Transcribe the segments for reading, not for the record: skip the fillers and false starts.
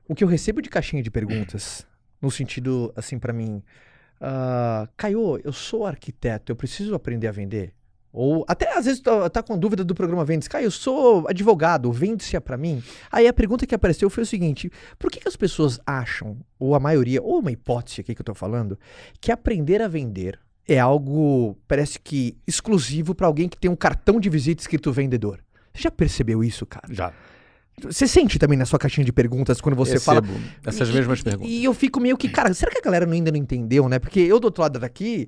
O que eu recebo de caixinha de perguntas, no sentido, assim, pra mim, Caio, eu sou arquiteto, eu preciso aprender a vender? Ou até às vezes tá com dúvida do programa Vendes. Caio, eu sou advogado, vende-se pra mim? Aí a pergunta que apareceu foi o seguinte: por que as pessoas acham, ou a maioria, ou uma hipótese aqui que eu tô falando, que aprender a vender é algo, parece que, exclusivo pra alguém que tem um cartão de visita escrito vendedor? Você já percebeu isso, cara? Já. Você sente também na sua caixinha de perguntas quando você fala. Recebo essas mesmas perguntas. E eu fico meio que, cara, será que a galera ainda não entendeu, né? Porque eu do outro lado daqui,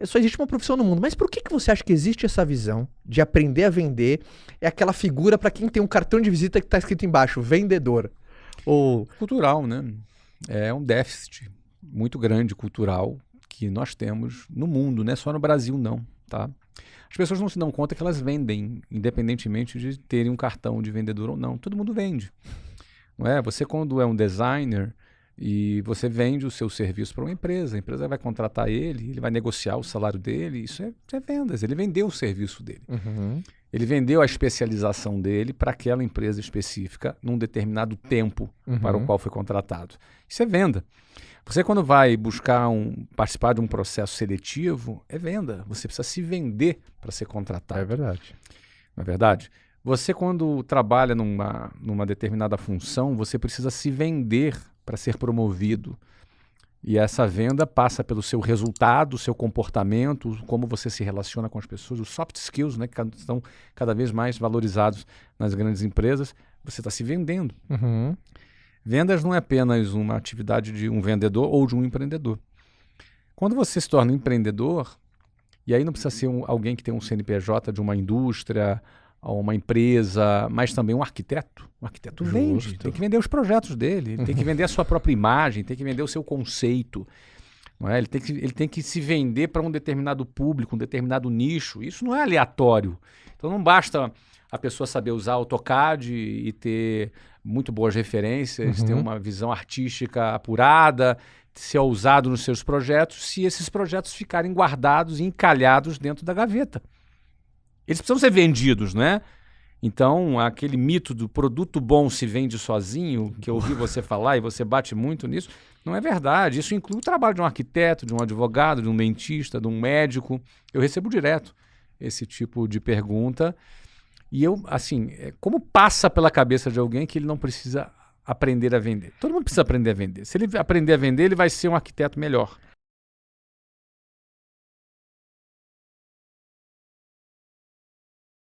só existe uma profissão no mundo. Mas por que você acha que existe essa visão de aprender a vender? É aquela figura pra quem tem um cartão de visita que tá escrito embaixo, vendedor. Ou. Cultural, né? É um déficit muito grande cultural que nós temos no mundo, não é só no Brasil, não, tá? As pessoas não se dão conta que elas vendem, independentemente de terem um cartão de vendedor ou não. Todo mundo vende. Não é? Você, quando é um designer e você vende o seu serviço para uma empresa, a empresa vai contratar ele vai negociar o salário dele, isso é vendas. Ele vendeu o serviço dele. Uhum. Ele vendeu a especialização dele para aquela empresa específica num determinado tempo para o qual foi contratado. Isso é venda. Você, quando vai buscar participar de um processo seletivo, é venda. Você precisa se vender para ser contratado. É verdade. Não é verdade? Você, quando trabalha numa determinada função, você precisa se vender para ser promovido. E essa venda passa pelo seu resultado, o seu comportamento, como você se relaciona com as pessoas, os soft skills, né, que estão cada vez mais valorizados nas grandes empresas. Você está se vendendo. Uhum. Vendas não é apenas uma atividade de um vendedor ou de um empreendedor. Quando você se torna um empreendedor, e aí não precisa ser alguém que tem um CNPJ de uma indústria, ou uma empresa, mas também um arquiteto. Um arquiteto vende, tem que vender os projetos dele, tem que vender a sua própria imagem, tem que vender o seu conceito. Não é? Ele tem que se vender para um determinado público, um determinado nicho. Isso não é aleatório. Então não basta a pessoa saber usar AutoCAD e ter muito boas referências, ter uma visão artística apurada, ser ousado nos seus projetos, se esses projetos ficarem guardados e encalhados dentro da gaveta. Eles precisam ser vendidos, né? Então, aquele mito do produto bom se vende sozinho, que eu ouvi você falar e você bate muito nisso, não é verdade. Isso inclui o trabalho de um arquiteto, de um advogado, de um dentista, de um médico. Eu recebo direto esse tipo de pergunta. E eu, assim, como passa pela cabeça de alguém que ele não precisa aprender a vender? Todo mundo precisa aprender a vender. Se ele aprender a vender, ele vai ser um arquiteto melhor.